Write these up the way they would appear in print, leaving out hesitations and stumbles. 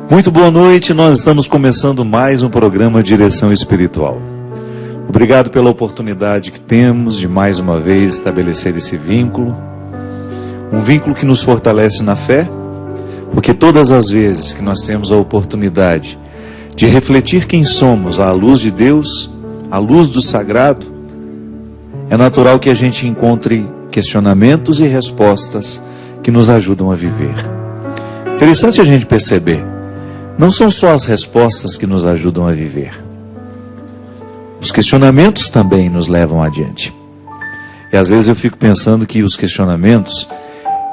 Muito boa noite, nós estamos começando mais um programa Direção Espiritual. Obrigado pela oportunidade que temos de mais uma vez estabelecer esse vínculo. Um vínculo que nos fortalece na fé, porque todas as vezes que nós temos a oportunidade de refletir quem somos à luz de Deus, à luz do sagrado, é natural que a gente encontre questionamentos e respostas que nos ajudam a viver. Interessante a gente perceber, não são só as respostas que nos ajudam a viver. Os questionamentos também nos levam adiante. E às vezes eu fico pensando que os questionamentos,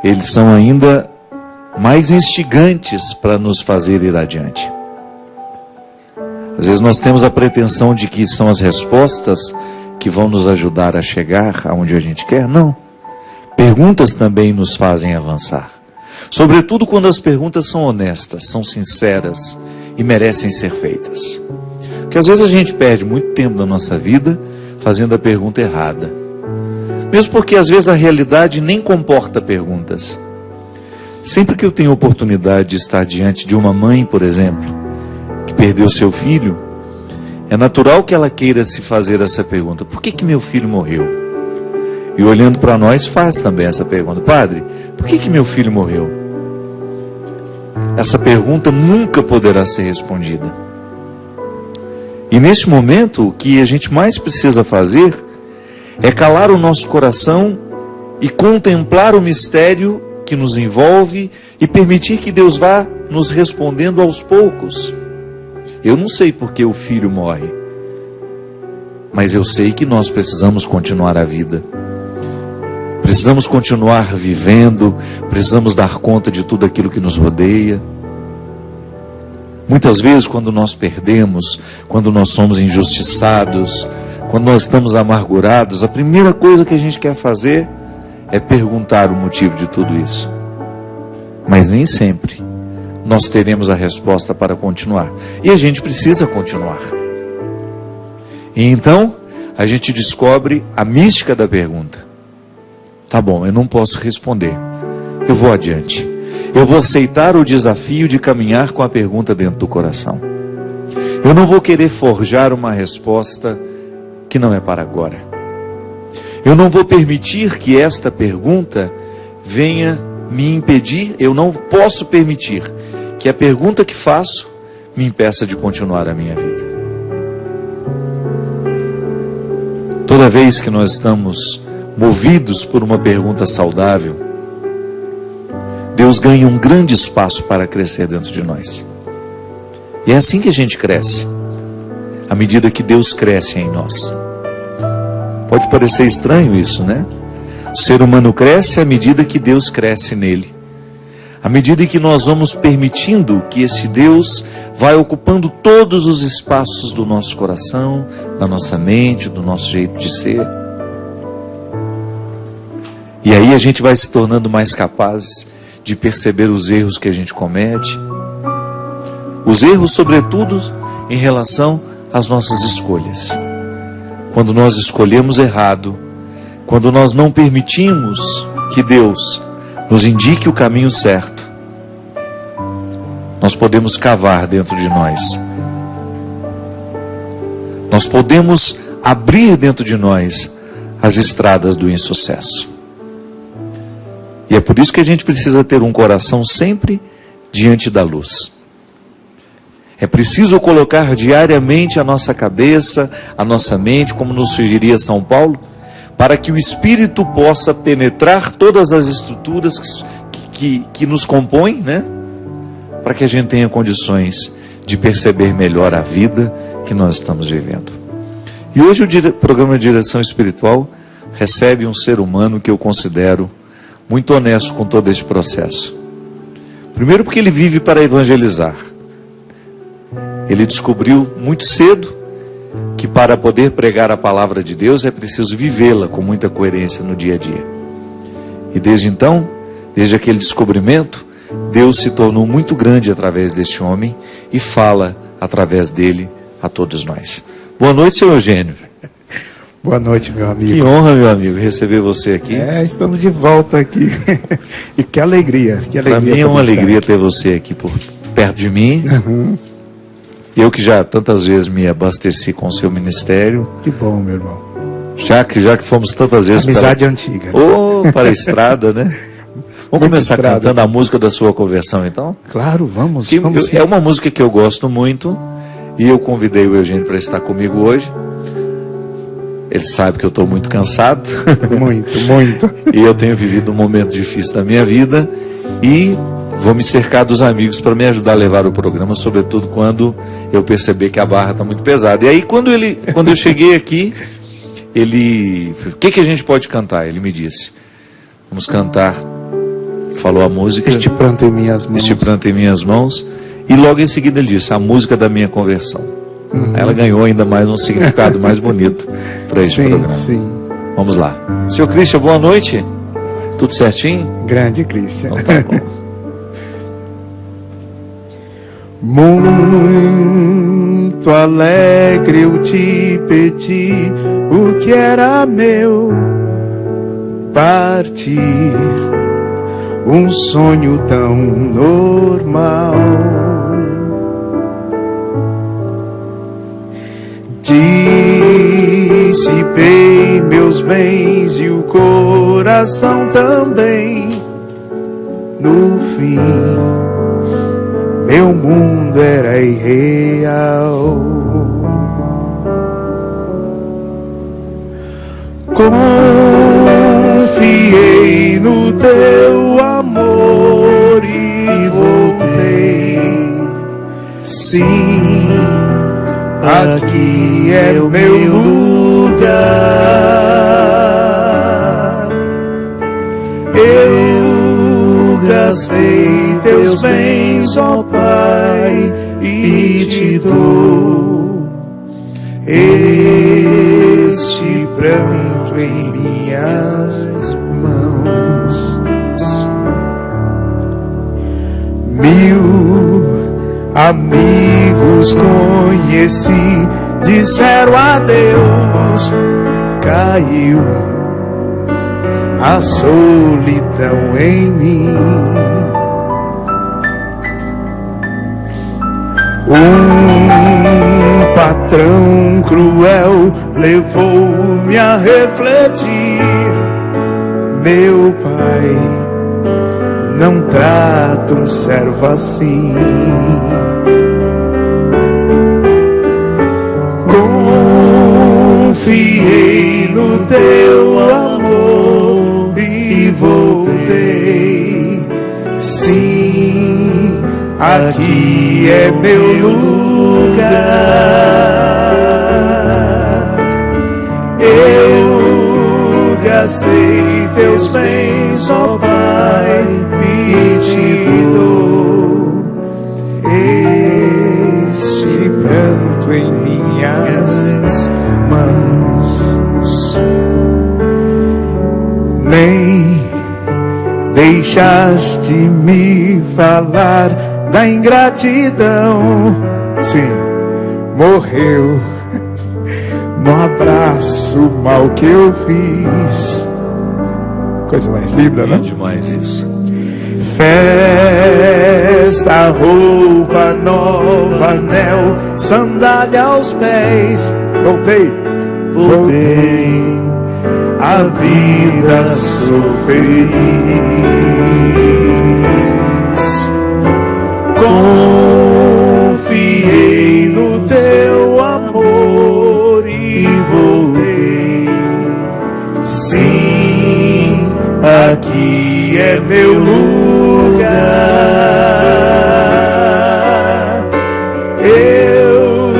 eles são ainda mais instigantes para nos fazer ir adiante. Às vezes nós temos a pretensão de que são as respostas que vão nos ajudar a chegar aonde a gente quer. Não. Perguntas também nos fazem avançar. Sobretudo quando as perguntas são honestas, são sinceras e merecem ser feitas. Porque às vezes a gente perde muito tempo da nossa vida fazendo a pergunta errada. Mesmo porque às vezes a realidade nem comporta perguntas. Sempre que eu tenho oportunidade de estar diante de uma mãe, por exemplo, que perdeu seu filho, é natural que ela queira se fazer essa pergunta: por que meu filho morreu? E olhando para nós faz também essa pergunta: padre, por que meu filho morreu? Essa pergunta nunca poderá ser respondida. E neste momento, o que a gente mais precisa fazer é calar o nosso coração e contemplar o mistério que nos envolve e permitir que Deus vá nos respondendo aos poucos. Eu não sei por que o filho morre, mas eu sei que nós precisamos continuar a vida. Precisamos continuar vivendo, precisamos dar conta de tudo aquilo que nos rodeia. Muitas vezes, quando nós perdemos, quando nós somos injustiçados, quando nós estamos amargurados, a primeira coisa que a gente quer fazer é perguntar o motivo de tudo isso. Mas nem sempre nós teremos a resposta para continuar. E a gente precisa continuar. E então, a gente descobre a mística da pergunta. Tá bom, eu não posso responder. Eu vou adiante. Eu vou aceitar o desafio de caminhar com a pergunta dentro do coração. Eu não vou querer forjar uma resposta que não é para agora. Eu não vou permitir que esta pergunta venha me impedir. Eu não posso permitir que a pergunta que faço me impeça de continuar a minha vida. Toda vez que nós estamos movidos por uma pergunta saudável, Deus ganha um grande espaço para crescer dentro de nós. E é assim que a gente cresce, à medida que Deus cresce em nós. Pode parecer estranho isso, né? O ser humano cresce à medida que Deus cresce nele. À medida que nós vamos permitindo que esse Deus vai ocupando todos os espaços do nosso coração, da nossa mente, do nosso jeito de ser. E aí a gente vai se tornando mais capaz de perceber os erros que a gente comete. Os erros, sobretudo, em relação às nossas escolhas. Quando nós escolhemos errado, quando nós não permitimos que Deus nos indique o caminho certo, nós podemos cavar dentro de nós. Nós podemos abrir dentro de nós as estradas do insucesso. E é por isso que a gente precisa ter um coração sempre diante da luz. É preciso colocar diariamente a nossa cabeça, a nossa mente, como nos sugeriria São Paulo, para que o Espírito possa penetrar todas as estruturas que nos compõem, né? Para que a gente tenha condições de perceber melhor a vida que nós estamos vivendo. E hoje o programa de Direção Espiritual recebe um ser humano que eu considero muito honesto com todo esse processo. Primeiro porque ele vive para evangelizar. Ele descobriu muito cedo que para poder pregar a palavra de Deus é preciso vivê-la com muita coerência no dia a dia. E desde então, desde aquele descobrimento, Deus se tornou muito grande através desse homem e fala através dele a todos nós. Boa noite, seu Eugênio. Boa noite, meu amigo. Que honra, meu amigo, receber você aqui. Estamos de volta aqui. E que alegria, que alegria. Para mim é uma alegria ter você aqui perto de mim. Eu que já tantas vezes me abasteci com o seu ministério. Que bom, meu irmão. Já que fomos tantas vezes amizade antiga. Para a estrada, né? Vamos começar cantando a música da sua conversão, então? Claro, vamos. É uma música que eu gosto muito e eu convidei o Eugênio para estar comigo hoje. Ele sabe que eu estou muito cansado. Muito. E eu tenho vivido um momento difícil da minha vida e vou me cercar dos amigos para me ajudar a levar o programa, sobretudo quando eu perceber que a barra está muito pesada. E aí, quando eu cheguei aqui, o que a gente pode cantar? Ele me disse, vamos cantar, falou a música. Este pranto em minhas mãos. Este pranto em minhas mãos. E logo em seguida ele disse, a música da minha conversão. Ela ganhou ainda mais um significado mais bonito para este programa. Sim. Vamos lá. Senhor Christian, boa noite. Tudo certinho? Grande Christian. Então tá bom. Muito alegre eu te pedi o que era meu, partir, um sonho tão normal. Dissipei meus bens e o coração também. No fim, meu mundo era irreal. Confiei no teu amor e voltei. Sim, aqui é o meu lugar. Eu gastei teus bens, ó Pai, e te dou este pranto em minhas mãos. 1000 amigos conheci, disseram adeus, caiu a solidão em mim. Um patrão cruel levou-me a refletir. Meu pai não trata um servo assim. Confiei no teu amor e voltei. Sim, aqui é meu lugar. Eu gastei teus bens, ó Pai, e te dou este pranto em minhas mãos. Nem deixaste me falar da ingratidão. Sim, morreu no abraço mal que eu fiz. Coisa mais linda, né? É demais isso. Festa, roupa nova, anel, sandália aos pés. Voltei, a vida sou feliz. Confiei no teu amor e voltei. Sim, aqui é meu lugar. Eu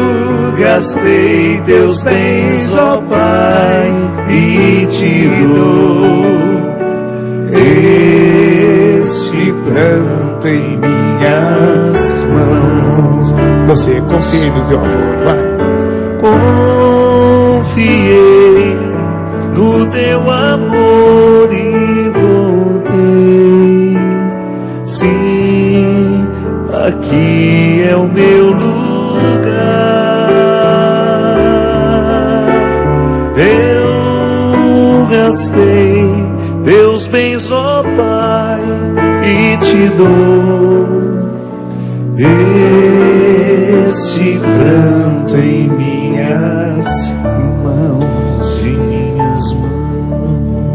gastei teus bens, ó Pai, e te dou este pranto em minhas mãos. Você confia no seu amor, vai. Confiei no teu amor e voltei. Sim, aqui é o meu lugar. Eu gastei teus bens, ó Pai, e te dou Este pranto em minhas mãos,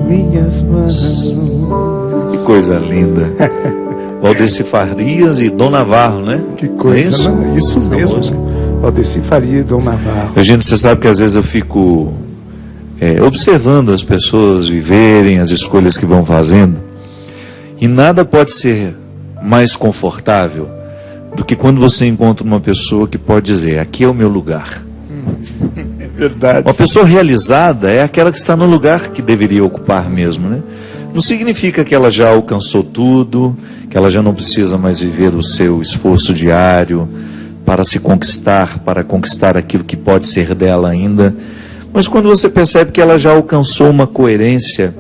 minhas mãos. Que coisa linda. Valdeci Farias e Dom Navarro, né? Que coisa, não é isso? Não, isso mesmo. Valdeci Farias e Dom Navarro. Eugênio, você sabe que às vezes eu fico observando as pessoas viverem, as escolhas que vão fazendo, e nada pode ser mais confortável do que quando você encontra uma pessoa que pode dizer: aqui é o meu lugar. É verdade. Uma pessoa realizada é aquela que está no lugar que deveria ocupar mesmo, né? Não significa que ela já alcançou tudo, que ela já não precisa mais viver o seu esforço diário para se conquistar, para conquistar aquilo que pode ser dela ainda. Mas quando você percebe que ela já alcançou uma coerência,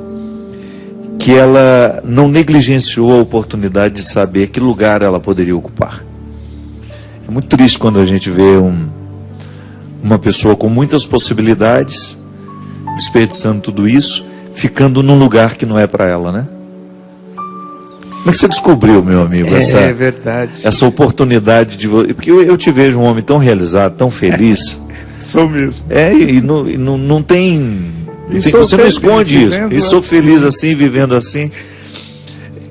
que ela não negligenciou a oportunidade de saber que lugar ela poderia ocupar. É muito triste quando a gente vê uma pessoa com muitas possibilidades, desperdiçando tudo isso, ficando num lugar que não é para ela, né? Como é que você descobriu, meu amigo, é verdade, essa oportunidade de... Porque eu te vejo um homem tão realizado, tão feliz. Sou mesmo. E não tem... Você não esconde isso. E sou feliz assim, vivendo assim.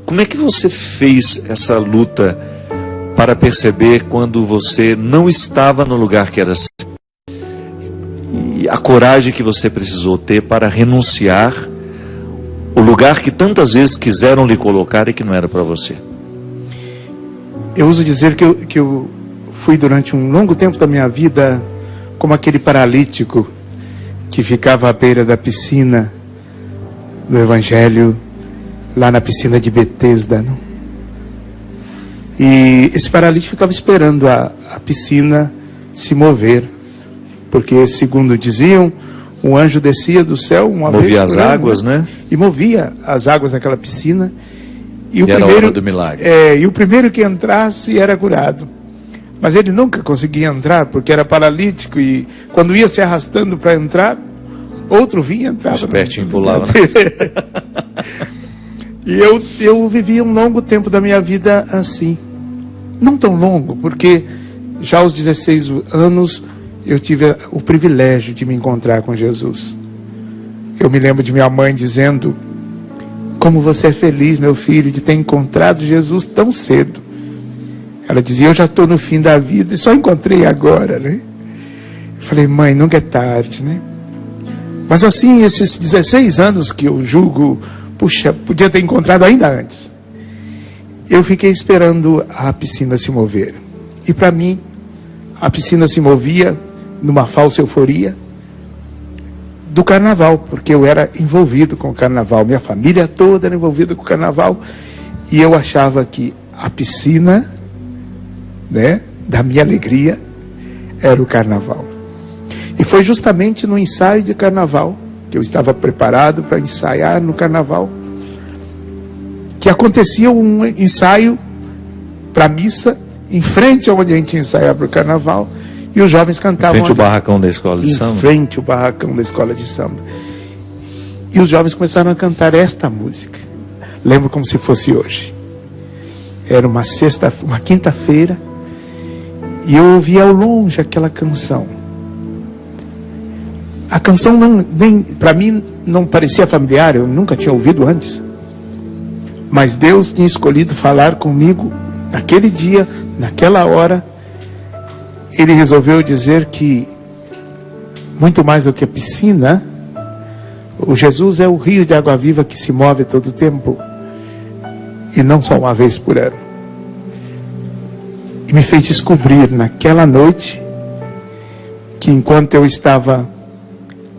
Como é que você fez essa luta para perceber quando você não estava no lugar que era assim? E a coragem que você precisou ter para renunciar o lugar que tantas vezes quiseram lhe colocar e que não era para você? Eu uso dizer que eu fui durante um longo tempo da minha vida como aquele paralítico que ficava à beira da piscina do Evangelho, lá na piscina de Betesda, não? E esse paralítico ficava esperando a piscina se mover, porque, segundo diziam, um anjo descia do céu uma vez por ano, movia as águas, né? E movia as águas naquela piscina. E era a hora do milagre. E o primeiro que entrasse era curado. Mas ele nunca conseguia entrar, porque era paralítico, e quando ia se arrastando para entrar, outro vinha e entrava. O espertinho pulava, né? E eu vivi um longo tempo da minha vida assim. Não tão longo, porque já aos 16 anos eu tive o privilégio de me encontrar com Jesus. Eu me lembro de minha mãe dizendo: como você é feliz, meu filho, de ter encontrado Jesus tão cedo. Ela dizia: eu já estou no fim da vida e só encontrei agora, né? Eu falei: mãe, nunca é tarde, né? Mas assim, esses 16 anos que eu julgo, puxa, podia ter encontrado ainda antes. Eu fiquei esperando a piscina se mover. E para mim, a piscina se movia numa falsa euforia do carnaval, porque eu era envolvido com o carnaval. Minha família toda era envolvida com o carnaval. E eu achava que a piscina, né, da minha alegria era o carnaval. E foi justamente no ensaio de carnaval, que eu estava preparado para ensaiar no carnaval, que acontecia um ensaio para a missa, em frente aonde a gente ia ensaiar para o carnaval, e os jovens cantavam... Em frente ao barracão da escola de samba? Em frente ao barracão da escola de samba. E os jovens começaram a cantar esta música. Lembro como se fosse hoje. Era uma quinta-feira, e eu ouvia ao longe aquela canção. A canção, para mim, não parecia familiar, eu nunca tinha ouvido antes. Mas Deus tinha escolhido falar comigo naquele dia, naquela hora. Ele resolveu dizer que, muito mais do que a piscina, o Jesus é o rio de água viva que se move todo o tempo, e não só uma vez por ano. E me fez descobrir naquela noite que, enquanto eu estava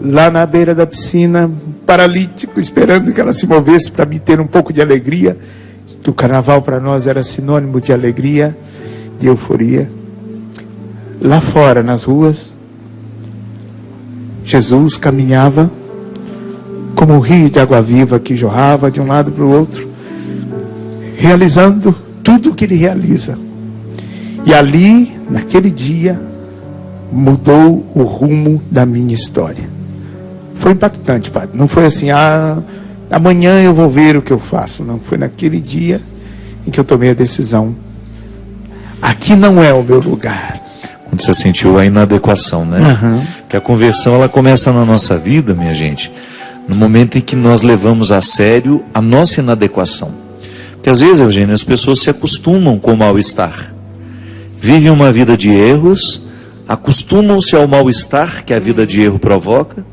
lá na beira da piscina, paralítico, esperando que ela se movesse para me ter um pouco de alegria, que o carnaval para nós era sinônimo de alegria, de euforia. Lá fora, nas ruas, Jesus caminhava como um rio de água viva que jorrava de um lado para o outro, realizando tudo o que ele realiza. E ali, naquele dia, mudou o rumo da minha história. Foi impactante, padre. Não foi assim: amanhã eu vou ver o que eu faço. Não, foi naquele dia em que eu tomei a decisão. aqui não é o meu lugar. Quando você sentiu a inadequação, né? Porque a conversão, ela começa na nossa vida, minha gente, no momento em que nós levamos a sério a nossa inadequação. Porque às vezes, Eugênio, as pessoas se acostumam com o mal-estar. Vivem uma vida de erros, acostumam-se ao mal-estar que a vida de erro provoca,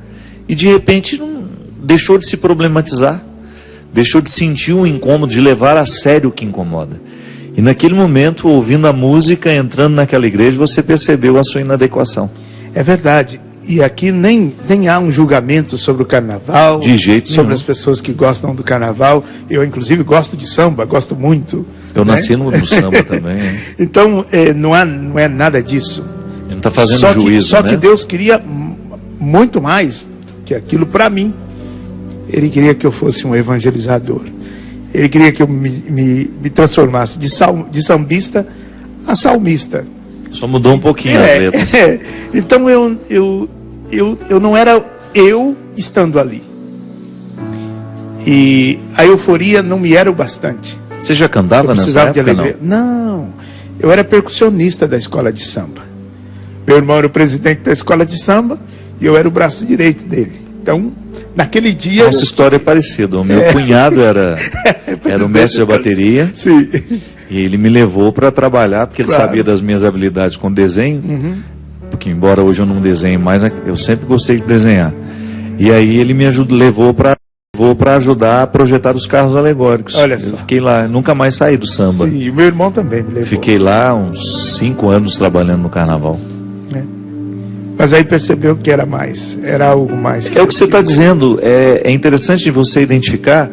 e de repente deixou de se problematizar, deixou de sentir o incômodo, de levar a sério o que incomoda. E naquele momento, ouvindo a música, entrando naquela igreja, você percebeu a sua inadequação. É verdade. E aqui nem há um julgamento sobre o carnaval, de jeito sobre nenhum. as pessoas que gostam do carnaval. Eu, inclusive, gosto de samba, gosto muito. Eu nasci no samba também. Hein? Então, não é nada disso. Ele não está fazendo juízo, Só né? que Deus queria muito mais que aquilo para mim. Ele queria que eu fosse um evangelizador. Ele queria que eu me transformasse de sambista a salmista. Só mudou um pouquinho as letras. Então eu não era eu estando ali. E a euforia não me era o bastante. Você já cantava nessa Precisava de época, alegria. Não, eu era percussionista da escola de samba. Meu irmão era o presidente da escola de samba e eu era o braço direito dele. Então, naquele dia... Nossa história é parecida. O meu cunhado era o mestre da bateria. Sim. E ele me levou para trabalhar, porque ele Claro. sabia das minhas habilidades com desenho. Porque embora hoje eu não desenhe mais, eu sempre gostei de desenhar. E aí ele me levou para ajudar a projetar os carros alegóricos. Olha só. Eu fiquei lá, nunca mais saí do samba. Sim, e o meu irmão também me levou. Fiquei lá uns 5 anos trabalhando no carnaval. Mas aí percebeu que era mais, era algo mais. É o que você está dizendo, é interessante você identificar,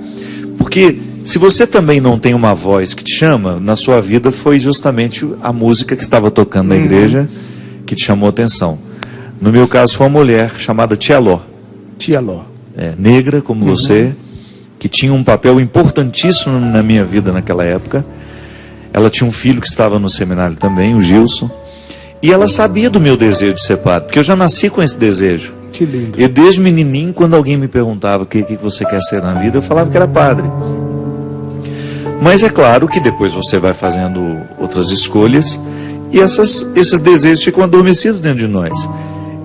porque se você também não tem uma voz que te chama, na sua vida foi justamente a música que estava tocando na igreja que te chamou a atenção. No meu caso foi uma mulher chamada Tia Ló. Tia Ló. Negra como você, que tinha um papel importantíssimo na minha vida naquela época. Ela tinha um filho que estava no seminário também, o Gilson. E ela sabia do meu desejo de ser padre, porque eu já nasci com esse desejo. Que lindo. Eu desde menininho, quando alguém me perguntava o que você quer ser na vida, eu falava que era padre. Mas é claro que depois você vai fazendo outras escolhas e esses desejos ficam adormecidos dentro de nós.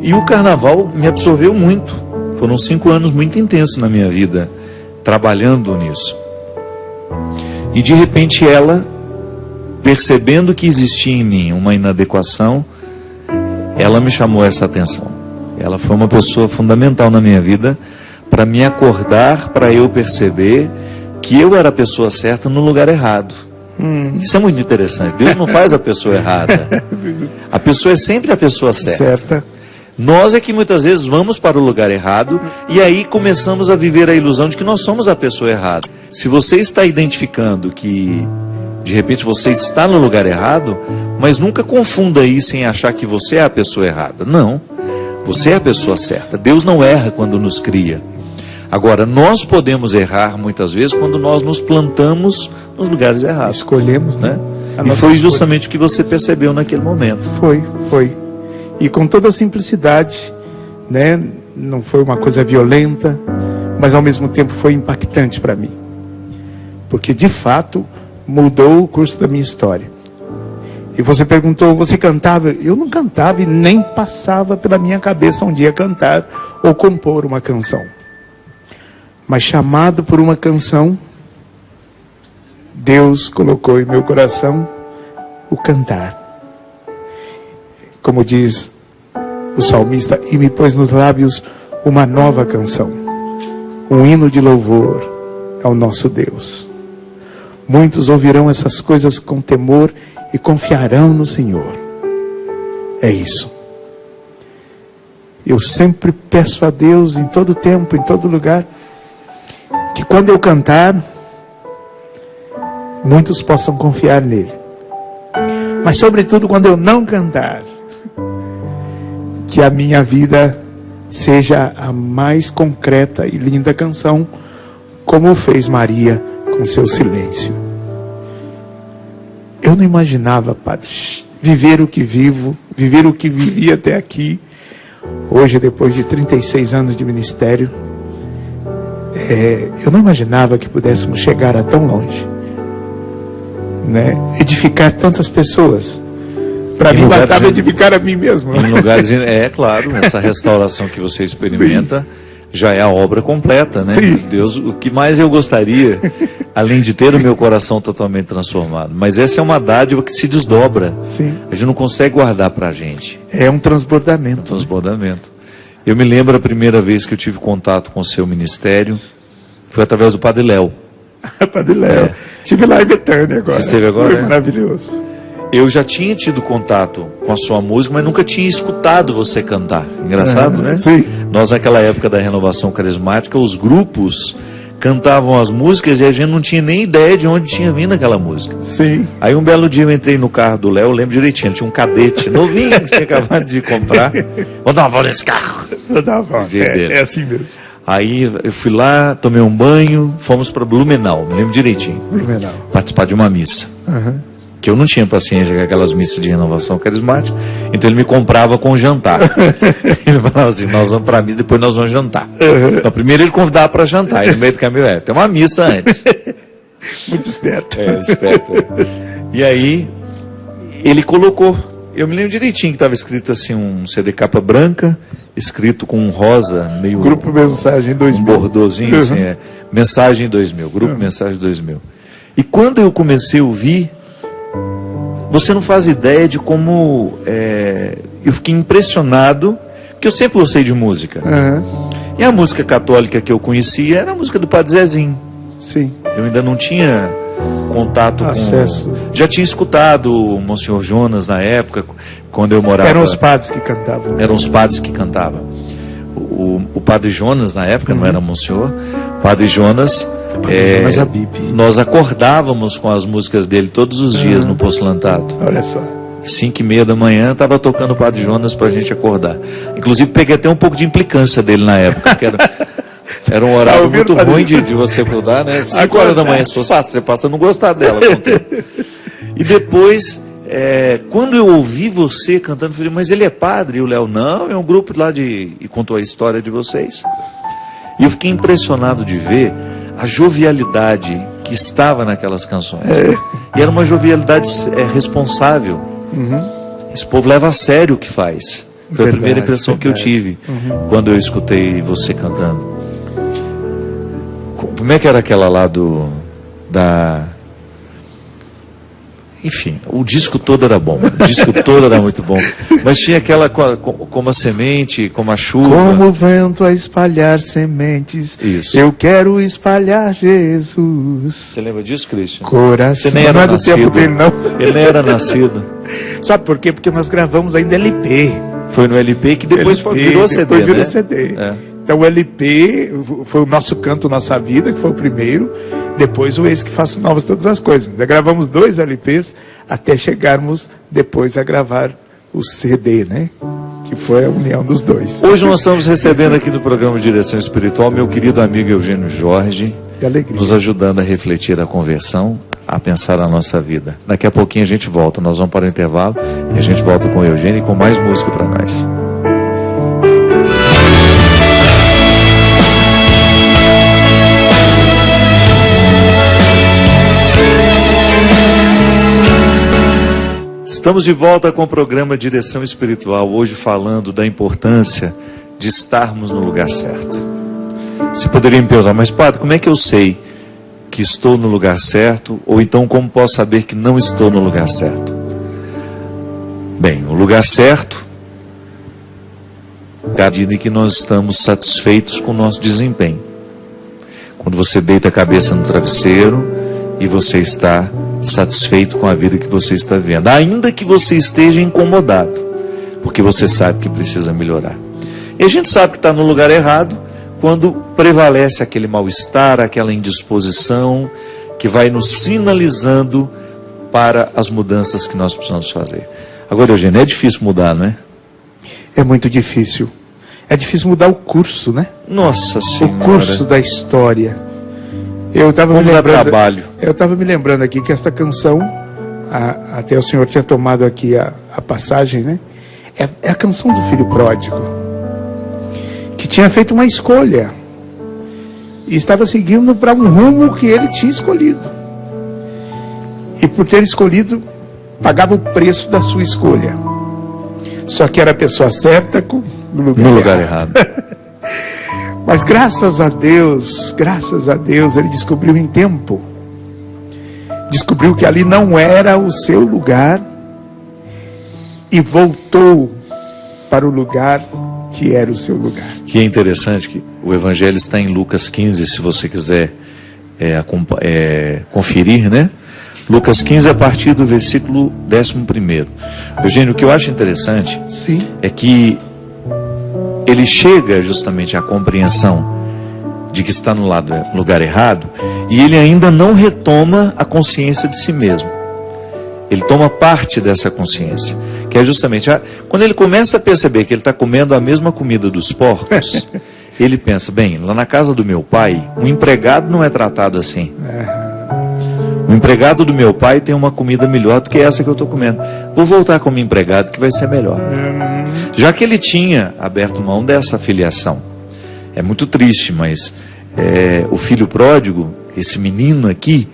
E o carnaval me absorveu muito. Foram 5 anos muito intensos na minha vida, trabalhando nisso. E de repente ela, percebendo que existia em mim uma inadequação, ela me chamou essa atenção. Ela foi uma pessoa fundamental na minha vida para me acordar, para eu perceber que eu era a pessoa certa no lugar errado. Isso é muito interessante. Deus não faz a pessoa errada. A pessoa é sempre a pessoa certa. Nós é que muitas vezes vamos para o lugar errado e aí começamos a viver a ilusão de que nós somos a pessoa errada. Se você está identificando que de repente você está no lugar errado, mas nunca confunda isso em achar que você é a pessoa errada. Não, você é a pessoa certa. Deus não erra quando nos cria. Agora, nós podemos errar muitas vezes quando nós nos plantamos nos lugares errados. Escolhemos, né? E foi justamente o que você percebeu naquele momento. Foi. E com toda a simplicidade, né? Não foi uma coisa violenta, mas ao mesmo tempo foi impactante para mim. Porque, de fato, mudou o curso da minha história. E você perguntou, você cantava? Eu não cantava e nem passava pela minha cabeça um dia cantar ou compor uma canção. Mas chamado por uma canção, Deus colocou em meu coração o cantar. Como diz o salmista, e me pôs nos lábios uma nova canção, um hino de louvor ao nosso Deus. Muitos ouvirão essas coisas com temor e confiarão no Senhor. É isso. Eu sempre peço a Deus em todo tempo, em todo lugar, que quando eu cantar, muitos possam confiar nele. Mas sobretudo quando eu não cantar, que a minha vida seja a mais concreta e linda canção, como fez Maria com seu silêncio. Eu não imaginava, Padre, viver o que vivo, viver o que vivi até aqui. Hoje, depois de 36 anos de ministério, eu não imaginava que pudéssemos chegar a tão longe, né? Edificar tantas pessoas Para mim bastava edificar a mim mesmo. Em lugares, claro, essa restauração que você experimenta já é a obra completa, né? Sim. Deus, o que mais eu gostaria, além de ter o meu coração totalmente transformado, mas essa é uma dádiva que se desdobra. Sim. A gente não consegue guardar para a gente. É um transbordamento. Um transbordamento. Eu me lembro a primeira vez que eu tive contato com o seu ministério, foi através do Padre Léo. Padre Léo. Estive lá em Betânia agora. Você esteve agora? Foi maravilhoso. Eu já tinha tido contato com a sua música, mas nunca tinha escutado você cantar. Engraçado, né? Sim. Nós, naquela época da renovação carismática, os grupos cantavam as músicas e a gente não tinha nem ideia de onde tinha vindo aquela música. Sim. Aí um belo dia eu entrei no carro do Léo, eu lembro direitinho, ele tinha um Cadete novinho, que tinha acabado de comprar. Vou dar uma volta nesse carro. Vou dar uma volta. É assim mesmo. Aí eu fui lá, tomei um banho, fomos para Blumenau, me lembro direitinho. Blumenau. Participar de uma missa. Que eu não tinha paciência com aquelas missas de renovação carismática, então ele me comprava com jantar. Ele falava assim, nós vamos para a missa, depois nós vamos jantar. Então, primeiro ele convidava para jantar, e no meio do caminho, tem uma missa antes. Muito esperto. Esperto. E aí, ele colocou, eu me lembro direitinho que estava escrito assim, um CD capa branca, escrito com um rosa, meio... Grupo Mensagem 2000. Um bordozinho, assim, Mensagem 2000, Grupo Mensagem 2000. E quando eu comecei a ouvir, você não faz ideia de como eu fiquei impressionado, porque eu sempre gostei de música. E a música católica que eu conhecia era a música do Padre Zezinho. Sim. Eu ainda não tinha contato acesso. Já tinha escutado o Monsenhor Jonas na época, quando eu morava... Eram os padres que cantavam. Eram os padres que cantavam. O Padre Jonas, na época, não era Monsenhor, Padre Jonas... nós acordávamos com as músicas dele todos os dias no Postulantado. Olha só. 5:30 da manhã estava tocando o Padre Jonas para a gente acordar. Inclusive peguei até um pouco de implicância dele na época, porque era um horário muito ruim de você acordar, né? 5 horas da manhã, você passa a não gostar dela. E depois, quando eu ouvi você cantando, eu falei, mas ele é padre? E o Léo, não, é um grupo lá e contou a história de vocês. E eu fiquei impressionado de ver a jovialidade que estava naquelas canções. E era uma jovialidade responsável. Esse povo leva a sério o que faz. Foi a primeira impressão que eu tive quando eu escutei você cantando. Como é que era aquela lá Enfim, o disco todo era bom. O disco todo era muito bom. Mas tinha aquela como a semente, como a chuva. Como o vento a espalhar sementes. Isso. Eu quero espalhar Jesus. Você lembra disso, Christian? Coração. Você nem era não é do nascido. tempo dele, não. Ele nem era nascido. Sabe por quê? Porque nós gravamos ainda LP. Foi no LP que depois virou CD, depois virou né? CD. Então o LP foi o nosso canto, nossa vida, que foi o primeiro. Depois o Eis que Faço Novas Todas as Coisas. Já gravamos 2 LPs até chegarmos depois a gravar o CD, né? Que foi a união dos dois. Hoje nós estamos recebendo aqui do programa Direção Espiritual meu querido amigo Eugênio Jorge, que alegria, nos ajudando a refletir a conversão, a pensar a nossa vida. Daqui a pouquinho a gente volta, nós vamos para o intervalo e a gente volta com o Eugênio e com mais música para nós. Estamos de volta com o programa Direção Espiritual, hoje falando da importância de estarmos no lugar certo. Você poderia me perguntar, mas padre, como é que eu sei que estou no lugar certo? Ou então como posso saber que não estou no lugar certo? Bem, o lugar certo é a medida em que nós estamos satisfeitos com o nosso desempenho. Quando você deita a cabeça no travesseiro e você está satisfeito com a vida que você está vivendo, ainda que você esteja incomodado, porque você sabe que precisa melhorar. E a gente sabe que está no lugar errado quando prevalece aquele mal-estar, aquela indisposição que vai nos sinalizando para as mudanças que nós precisamos fazer. Agora, Eugênio, é difícil mudar, não é? É muito difícil. É difícil mudar o curso, né? Nossa Senhora. O curso da história. Eu estava me lembrando aqui que esta canção, até o senhor tinha tomado aqui a passagem, né? É a canção do filho pródigo, que tinha feito uma escolha e estava seguindo para um rumo que ele tinha escolhido. E por ter escolhido, pagava o preço da sua escolha. Só que era a pessoa certa no lugar errado. Mas graças a Deus, ele descobriu em tempo. Descobriu que ali não era o seu lugar e voltou para o lugar que era o seu lugar. Que é interessante que o Evangelho está em Lucas 15, se você quiser conferir, né? Lucas 15, a partir do versículo 11. Eugênio, o que eu acho interessante é que ele chega justamente à compreensão de que está no lugar errado, e ele ainda não retoma a consciência de si mesmo. Ele toma parte dessa consciência, que é justamente quando ele começa a perceber que ele está comendo a mesma comida dos porcos, ele pensa, bem, lá na casa do meu pai, um empregado não é tratado assim. O empregado do meu pai tem uma comida melhor do que essa que eu estou comendo. Vou voltar como empregado que vai ser melhor. Já que ele tinha aberto mão dessa filiação. É muito triste, mas o filho pródigo, esse menino aqui,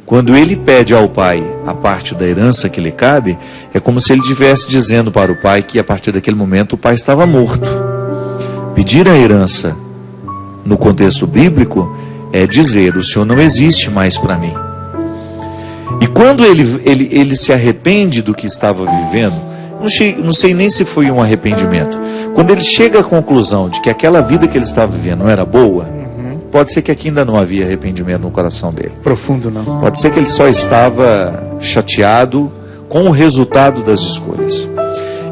quando ele pede ao pai a parte da herança que lhe cabe, é como se ele estivesse dizendo para o pai que a partir daquele momento o pai estava morto. Pedir a herança, no contexto bíblico, é dizer, o Senhor não existe mais para mim. E quando ele se arrepende do que estava vivendo, não sei nem se foi um arrependimento. Quando ele chega à conclusão de que aquela vida que ele estava vivendo não era boa, pode ser que aqui ainda não havia arrependimento no coração dele. Profundo não. Pode ser que ele só estava chateado com o resultado das escolhas.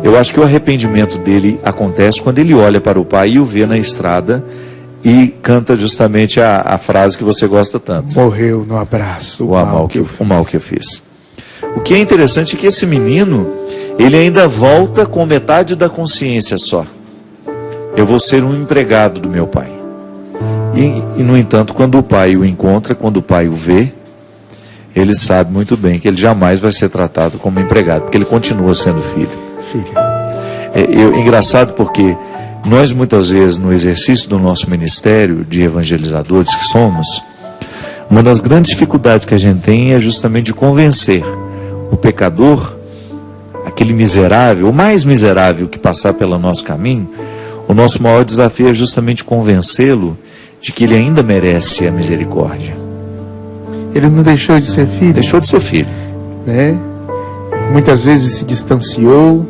Eu acho que o arrependimento dele acontece quando ele olha para o pai e o vê na estrada e canta justamente a frase que você gosta tanto. Morreu no abraço o mal que eu fiz. O que é interessante é que esse menino, ele ainda volta com metade da consciência só. Eu vou ser um empregado do meu pai. E no entanto, quando o pai o encontra, quando o pai o vê, ele sabe muito bem que ele jamais vai ser tratado como empregado, porque ele continua sendo filho. É engraçado porque nós muitas vezes, no exercício do nosso ministério de evangelizadores que somos, uma das grandes dificuldades que a gente tem é justamente de convencer o pecador, aquele miserável, o mais miserável que passar pelo nosso caminho. O nosso maior desafio é justamente convencê-lo de que ele ainda merece a misericórdia. Ele não deixou de ser filho. Deixou de ser filho. Né? Muitas vezes se distanciou,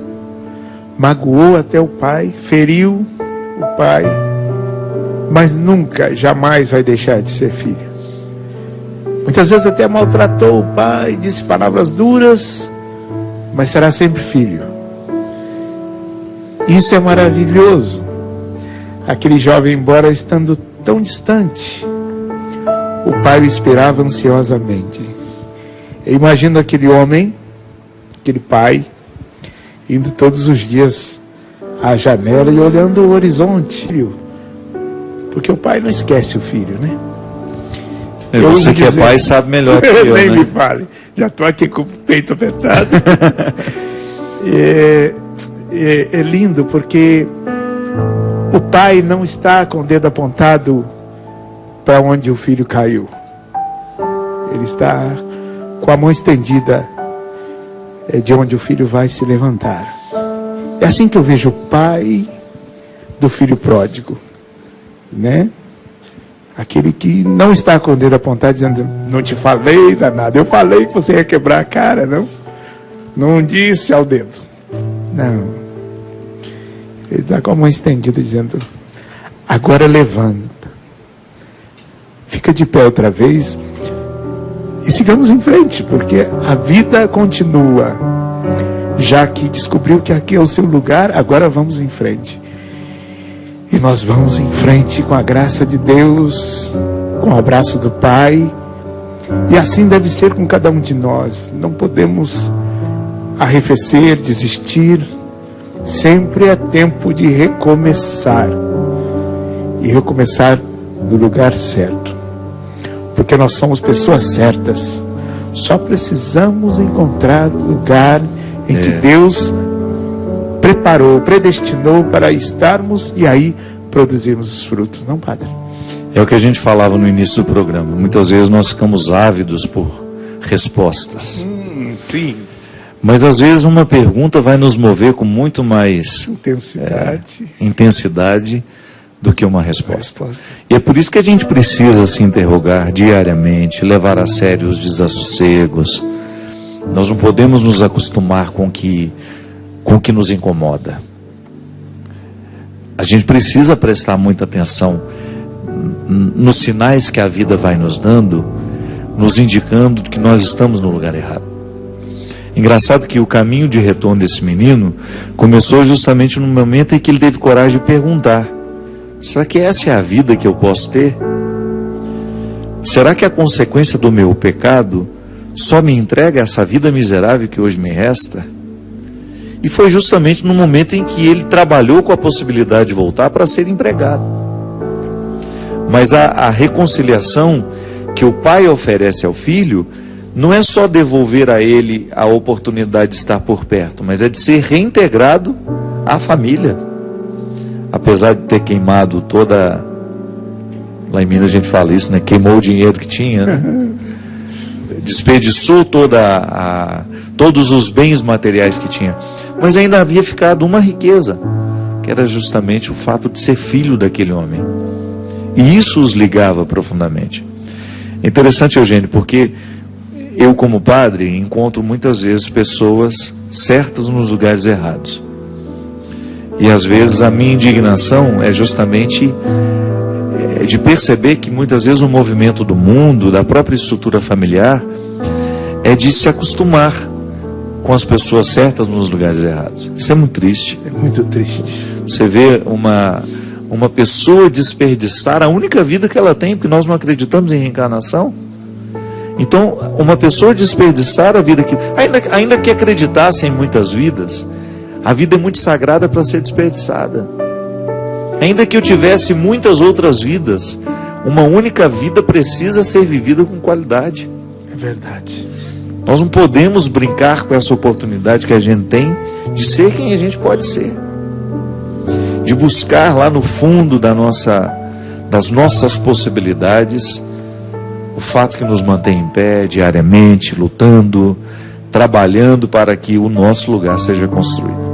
magoou até o pai, feriu o pai, mas nunca, jamais vai deixar de ser filho. Muitas vezes até maltratou o pai, disse palavras duras, mas será sempre filho. Isso é maravilhoso. Aquele jovem, embora estando tão distante, o pai o esperava ansiosamente. Eu imagino aquele homem, aquele pai, indo todos os dias à janela e olhando o horizonte. Porque o pai não esquece o filho, né? Você que é pai sabe melhor que eu, nem né? me fale. Já estou aqui com o peito apertado. É lindo porque o pai não está com o dedo apontado para onde o filho caiu. Ele está com a mão estendida de onde o filho vai se levantar. É assim que eu vejo o pai do filho pródigo, né? Aquele que não está com o dedo apontado dizendo, não te falei danado, eu falei que você ia quebrar a cara, não? Não disse ao dedo. Não. Ele está com a mão estendida dizendo, agora levanta. Fica de pé outra vez e sigamos em frente, porque a vida continua. Já que descobriu que aqui é o seu lugar, agora vamos em frente. E nós vamos em frente com a graça de Deus, com o abraço do Pai. E assim deve ser com cada um de nós. Não podemos arrefecer, desistir. Sempre é tempo de recomeçar. E recomeçar no lugar certo. Porque nós somos pessoas certas. Só precisamos encontrar o lugar em que Deus preparou, predestinou para estarmos e aí produzirmos os frutos, não, padre? É o que a gente falava no início do programa. Muitas vezes nós ficamos ávidos por respostas. Sim. Mas às vezes uma pergunta vai nos mover com muito mais intensidade do que uma resposta. E é por isso que a gente precisa se interrogar diariamente, levar a sério os desassossegos. Nós não podemos nos acostumar com o que nos incomoda. A gente precisa prestar muita atenção nos sinais que a vida vai nos dando, nos indicando que nós estamos no lugar errado. Engraçado que o caminho de retorno desse menino começou justamente no momento em que ele teve coragem de perguntar: será que essa é a vida que eu posso ter? Será que a consequência do meu pecado só me entrega essa vida miserável que hoje me resta? E foi justamente no momento em que ele trabalhou com a possibilidade de voltar para ser empregado. Mas a reconciliação que o pai oferece ao filho não é só devolver a ele a oportunidade de estar por perto, mas é de ser reintegrado à família. Apesar de ter queimado toda... Lá em Minas a gente fala isso, né? Queimou o dinheiro que tinha, né? Desperdiçou todos os bens materiais que tinha. Mas ainda havia ficado uma riqueza, que era justamente o fato de ser filho daquele homem. E isso os ligava profundamente. É interessante, Eugênio, porque eu, como padre, encontro muitas vezes pessoas certas nos lugares errados. E às vezes a minha indignação é justamente de perceber que muitas vezes o movimento do mundo, da própria estrutura familiar, é de se acostumar com as pessoas certas nos lugares errados. Isso é muito triste. É muito triste. Você vê uma pessoa desperdiçar a única vida que ela tem, porque nós não acreditamos em reencarnação. Então, uma pessoa desperdiçar a vida que... Ainda que acreditasse em muitas vidas, a vida é muito sagrada para ser desperdiçada. Ainda que eu tivesse muitas outras vidas, uma única vida precisa ser vivida com qualidade. É verdade. Nós não podemos brincar com essa oportunidade que a gente tem de ser quem a gente pode ser. De buscar lá no fundo das nossas possibilidades o fato que nos mantém em pé diariamente, lutando, trabalhando para que o nosso lugar seja construído.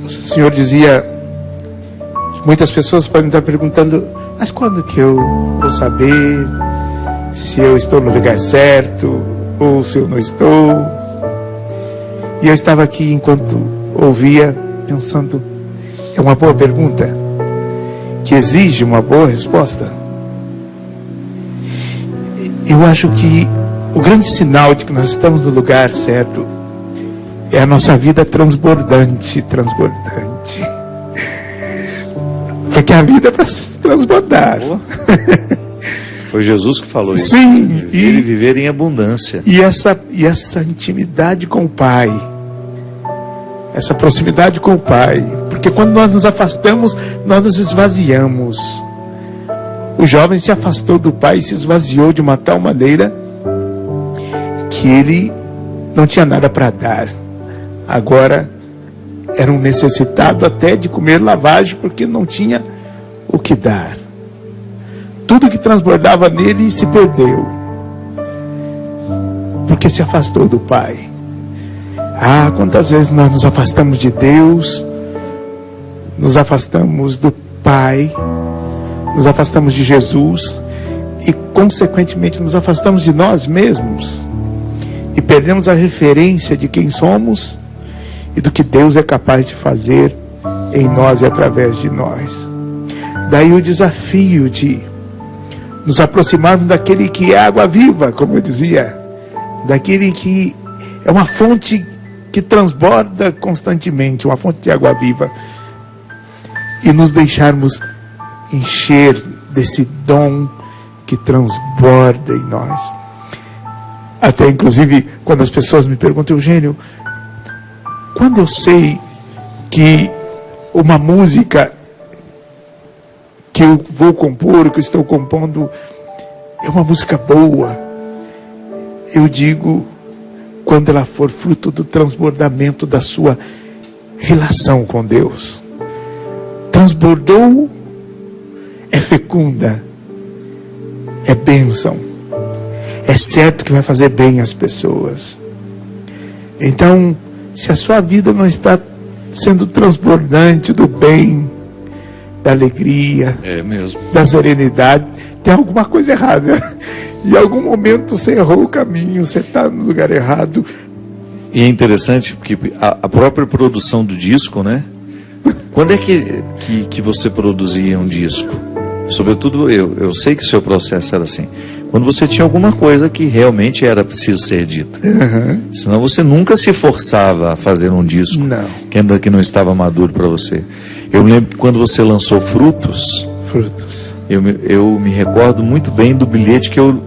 O senhor dizia que muitas pessoas podem estar perguntando: mas quando que eu vou saber se eu estou no lugar certo ou se eu não estou? E eu estava aqui enquanto ouvia, pensando, é uma boa pergunta que exige uma boa resposta. Eu acho que o grande sinal de que nós estamos no lugar certo é a nossa vida transbordante. Porque a vida é para se transbordar. Foi Jesus que falou isso. Sim. E viver em abundância. E essa intimidade com o Pai, essa proximidade com o Pai. Porque quando nós nos afastamos, nós nos esvaziamos. O jovem se afastou do Pai e se esvaziou de uma tal maneira que ele não tinha nada para dar. Agora era um necessitado até de comer lavagem, porque não tinha o que dar. Tudo que transbordava nele se perdeu, porque se afastou do Pai. Ah, quantas vezes nós nos afastamos de Deus, nos afastamos do Pai, nos afastamos de Jesus e, consequentemente, nos afastamos de nós mesmos e perdemos a referência de quem somos e do que Deus é capaz de fazer em nós e através de nós. Daí o desafio de nos aproximarmos daquele que é água viva, como eu dizia, daquele que é uma fonte que transborda constantemente, uma fonte de água viva, e nos deixarmos encher desse dom que transborda em nós. Até inclusive quando as pessoas me perguntam: Eugênio, quando eu sei que uma música que eu vou compor, que eu estou compondo, é uma música boa? Eu digo: quando ela for fruto do transbordamento da sua relação com Deus. Transbordou, é fecunda, é bênção, é certo que vai fazer bem às pessoas. Então, se a sua vida não está sendo transbordante do bem, da alegria, da serenidade, tem alguma coisa errada. Em algum momento você errou o caminho, você está no lugar errado. E é interessante porque a própria produção do disco, né? Quando é que você produzia um disco? Sobretudo eu sei que o seu processo era assim. Quando você tinha alguma coisa que realmente era preciso ser dita. Senão você nunca se forçava a fazer um disco que não estava maduro para você. Eu me lembro que quando você lançou Frutos, eu me recordo muito bem do bilhete que eu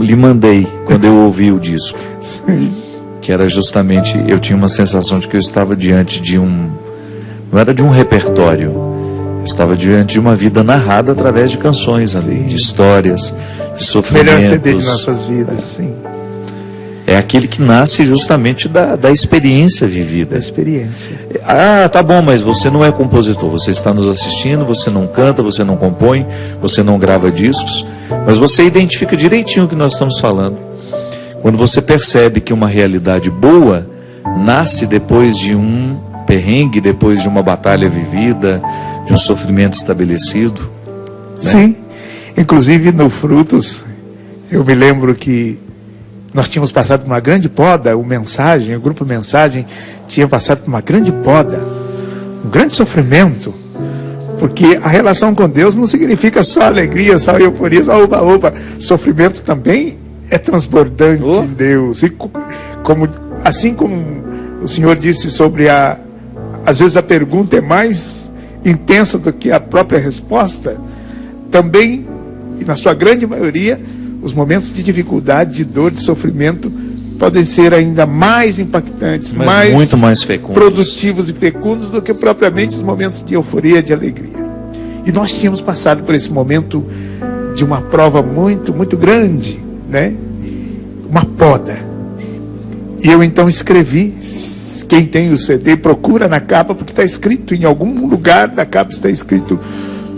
lhe mandei quando eu ouvi o disco. Sim. Que era justamente, eu tinha uma sensação de que eu estava diante de não era de um repertório, eu estava diante de uma vida narrada através de canções, de histórias, de sofrimentos. Melhor CD de nossas vidas, sim. É aquele que nasce justamente da experiência vivida. Da experiência. Ah, tá bom, mas você não é compositor, você está nos assistindo, você não canta, você não compõe, você não grava discos, mas você identifica direitinho o que nós estamos falando. Quando você percebe que uma realidade boa nasce depois de um perrengue, depois de uma batalha vivida, de um sofrimento estabelecido. Né? Sim, inclusive no Frutos, eu me lembro que nós tínhamos passado por uma grande poda, o grupo Mensagem tinha passado por uma grande poda, um grande sofrimento, porque a relação com Deus não significa só alegria, só euforia, só oba-oba. Sofrimento também é transbordante em Deus. E assim como o Senhor disse sobre às vezes a pergunta é mais intensa do que a própria resposta, também, e na sua grande maioria, os momentos de dificuldade, de dor, de sofrimento podem ser ainda mais impactantes, muito mais fecundos, produtivos e fecundos do que propriamente os momentos de euforia, de alegria. E nós tínhamos passado por esse momento de uma prova muito, muito grande, né? Uma poda. E eu então escrevi, quem tem o CD procura na capa, porque está escrito, em algum lugar da capa está escrito: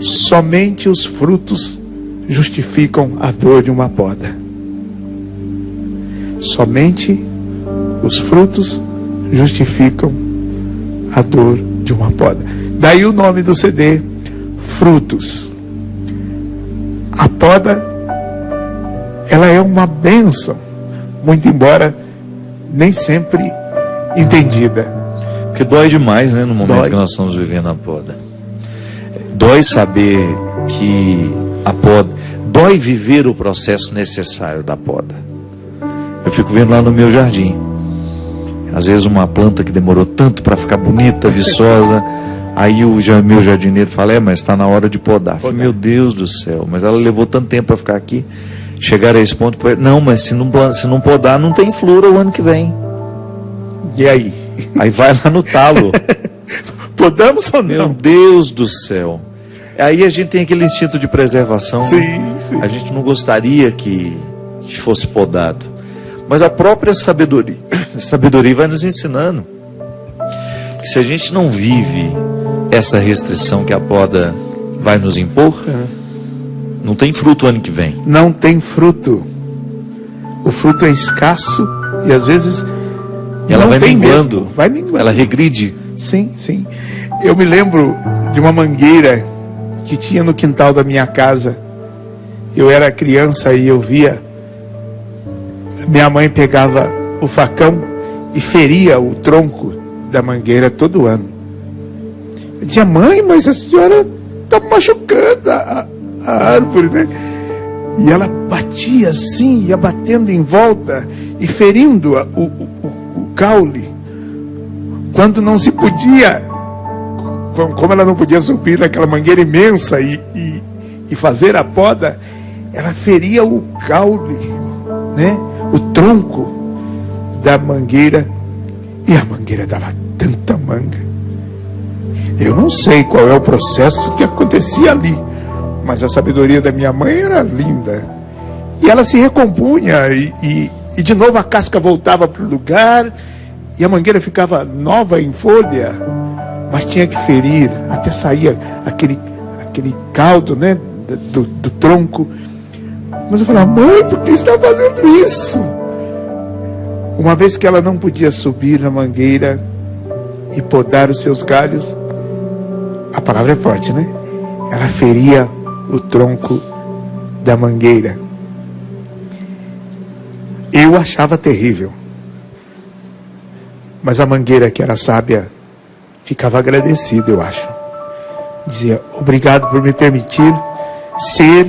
somente os frutos justificam a dor de uma poda. Somente os frutos justificam a dor de uma poda. Daí o nome do CD, Frutos. A poda, ela é uma bênção, muito embora nem sempre entendida. Porque dói demais, né, no momento que nós estamos vivendo a poda. Dói saber que a poda, dói viver o processo necessário da poda. Eu fico vendo lá no meu jardim, às vezes uma planta que demorou tanto para ficar bonita, viçosa, aí o meu jardineiro fala: mas está na hora de podar. Eu falei: meu Deus do céu, mas ela levou tanto tempo para ficar aqui. Chegar a esse ponto, não, mas se não podar, não tem flor o ano que vem. E aí? Aí vai lá no talo. Podamos ou não? Meu Deus do céu. Aí a gente tem aquele instinto de preservação. Sim, né? sim. A gente não gostaria que fosse podado. Mas a própria sabedoria vai nos ensinando que se a gente não vive essa restrição que a poda vai nos impor, não tem fruto o ano que vem. Não tem fruto. O fruto é escasso e às vezes ela vai minguando. Vai minguando. Ela regride. Sim, sim. Eu me lembro de uma mangueira que tinha no quintal da minha casa. Eu era criança e eu via. Minha mãe pegava o facão e feria o tronco da mangueira todo ano. Eu dizia: mãe, mas a senhora está machucando a árvore, né? E ela batia assim, ia batendo em volta e ferindo o caule. Quando não se podia, como ela não podia subir naquela mangueira imensa e fazer a poda, ela feria o caule, né? O tronco da mangueira, e a mangueira dava tanta manga. Eu não sei qual é o processo que acontecia ali, mas a sabedoria da minha mãe era linda. E ela se recompunha e de novo a casca voltava para o lugar e a mangueira ficava nova em folha, mas tinha que ferir até sair aquele caldo, né, do tronco. Mas eu falava: mãe, por que está fazendo isso? Uma vez que ela não podia subir na mangueira e podar os seus galhos, a palavra é forte, né? Ela feria o tronco da mangueira. Eu achava terrível. Mas a mangueira, que era sábia, ficava agradecida, eu acho. Dizia: obrigado por me permitir ser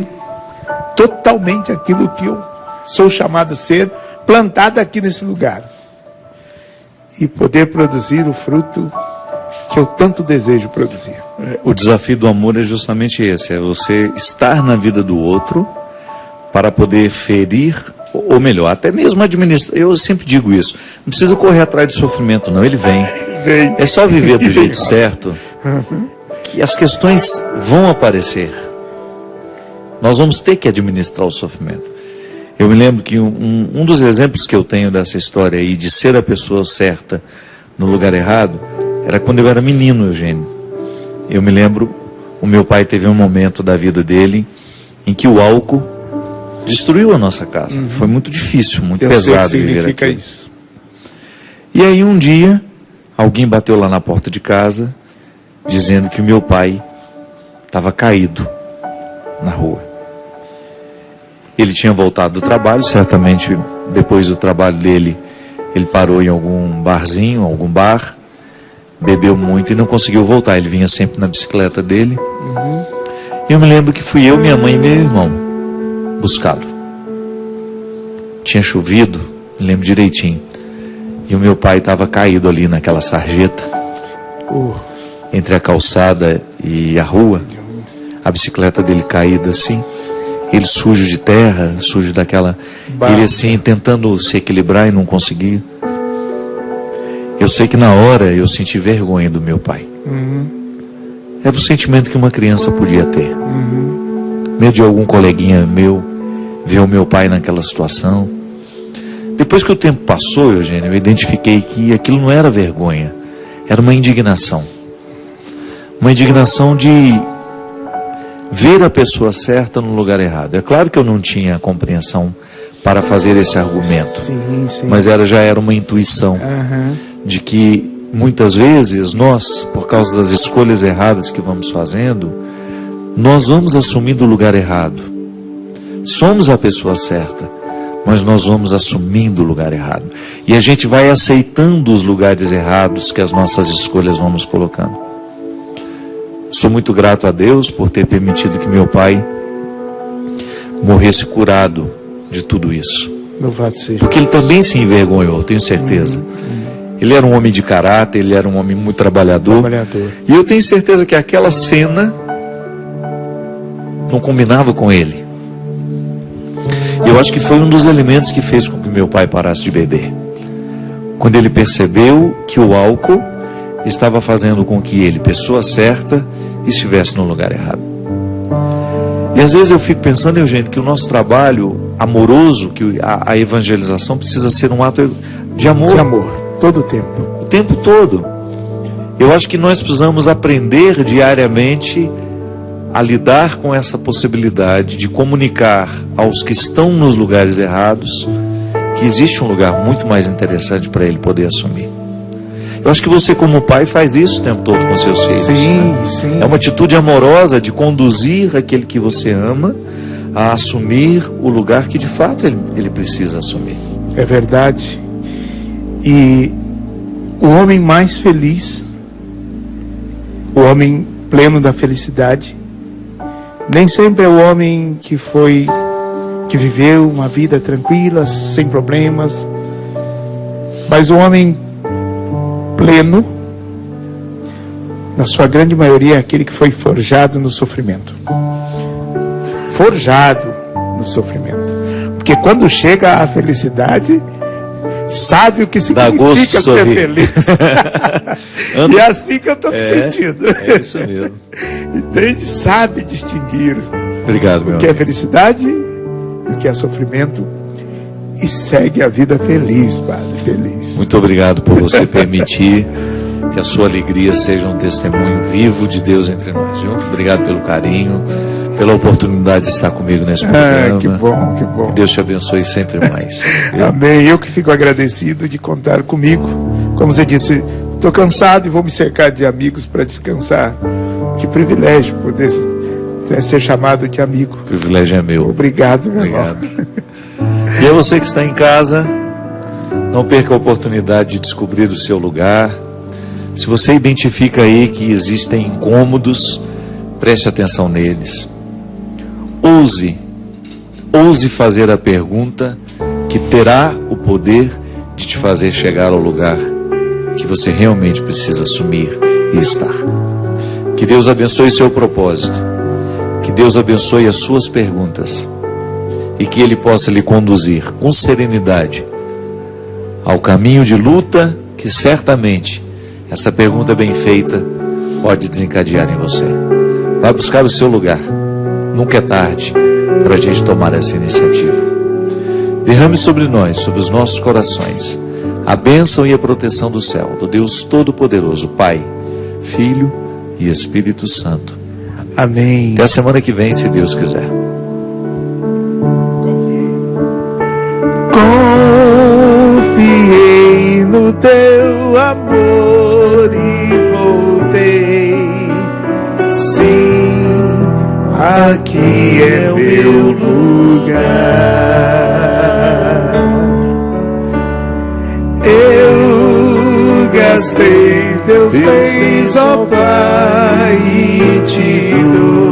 totalmente aquilo que eu sou chamado a ser, plantado aqui nesse lugar. E poder produzir o fruto que eu tanto desejo produzir. O desafio do amor é justamente esse: é você estar na vida do outro para poder ferir, ou melhor, até mesmo administrar. Eu sempre digo isso: não precisa correr atrás de sofrimento, não, ele vem. É só viver do jeito certo, que as questões vão aparecer. Nós vamos ter que administrar o sofrimento. Eu me lembro que um dos exemplos que eu tenho dessa história aí, de ser a pessoa certa no lugar errado, era quando eu era menino, Eugênio. Eu me lembro, o meu pai teve um momento da vida dele em que o álcool destruiu a nossa casa. Foi muito difícil, muito pesado viver aqui. Isso. E aí um dia, alguém bateu lá na porta de casa, dizendo que o meu pai estava caído na rua. Ele tinha voltado do trabalho, certamente depois do trabalho dele, ele parou em algum barzinho, algum bar, bebeu muito e não conseguiu voltar. Ele vinha sempre na bicicleta dele. Eu me lembro que fui eu, minha mãe e meu irmão buscá-lo. Tinha chovido, me lembro direitinho. E o meu pai estava caído ali naquela sarjeta, entre a calçada e a rua. A bicicleta dele caída assim, ele sujo de terra, sujo daquela... Ele assim, tentando se equilibrar e não conseguia. Eu sei que na hora eu senti vergonha do meu pai. Era o sentimento que uma criança podia ter. Medo de algum coleguinha meu ver o meu pai naquela situação. Depois que o tempo passou, Eugênio, eu identifiquei que aquilo não era vergonha, era uma indignação. Uma indignação de ver a pessoa certa no lugar errado. É claro que eu não tinha compreensão para fazer esse argumento, Sim. mas já era uma intuição de que muitas vezes nós, por causa das escolhas erradas que vamos fazendo, nós vamos assumindo o lugar errado. Somos a pessoa certa, mas nós vamos assumindo o lugar errado. E a gente vai aceitando os lugares errados que as nossas escolhas vão nos colocando. Sou muito grato a Deus por ter permitido que meu pai morresse curado de tudo isso. Louvado seja. Porque ele também se envergonhou, tenho certeza. Ele era um homem de caráter, ele era um homem muito trabalhador. E eu tenho certeza que aquela cena não combinava com ele. Eu acho que foi um dos elementos que fez com que meu pai parasse de beber. Quando ele percebeu que o álcool estava fazendo com que ele, pessoa certa, estivesse no lugar errado. E às vezes eu fico pensando, Eugênio, que o nosso trabalho amoroso, que a evangelização precisa ser um ato de amor. De amor, todo o tempo. O tempo todo. Eu acho que nós precisamos aprender diariamente a lidar com essa possibilidade de comunicar aos que estão nos lugares errados que existe um lugar muito mais interessante para ele poder assumir. Eu acho que você, como pai, faz isso o tempo todo com seus filhos. Sim. É uma atitude amorosa de conduzir aquele que você ama a assumir o lugar que de fato ele precisa assumir. É verdade. E o homem mais feliz, o homem pleno da felicidade, nem sempre é o homem que viveu uma vida tranquila, sem problemas, mas o homem pleno, na sua grande maioria, é aquele que foi forjado no sofrimento. Forjado no sofrimento. Porque quando chega a felicidade, sabe o que significa ser feliz. E é assim que eu estou me sentindo. É isso mesmo. Entende? Sabe distinguir Obrigado, meu o que é felicidade e o que é sofrimento. E segue a vida feliz, Padre, feliz. Muito obrigado por você permitir que a sua alegria seja um testemunho vivo de Deus entre nós, viu? Obrigado pelo carinho, pela oportunidade de estar comigo nesse programa. Que bom, que bom. Deus te abençoe sempre mais. Amém. Eu que fico agradecido de contar comigo. Como você disse, estou cansado e vou me cercar de amigos para descansar. Que privilégio poder ser chamado de amigo. O privilégio é meu. Obrigado, meu Obrigado. irmão. E a você que está em casa, não perca a oportunidade de descobrir o seu lugar. Se você identifica aí que existem incômodos, preste atenção neles. Ouse fazer a pergunta que terá o poder de te fazer chegar ao lugar que você realmente precisa assumir e estar. Que Deus abençoe seu propósito. Que Deus abençoe as suas perguntas. E que Ele possa lhe conduzir com serenidade ao caminho de luta que certamente essa pergunta bem feita pode desencadear em você. Vai buscar o seu lugar. Nunca é tarde para a gente tomar essa iniciativa. Derrame sobre nós, sobre os nossos corações, a bênção e a proteção do céu, do Deus Todo-Poderoso, Pai, Filho e Espírito Santo. Amém. Até a semana que vem, se Deus quiser. Confiei no teu amor e voltei. Sim, aqui é meu lugar. Eu gastei teus bens, ó Pai, e te dou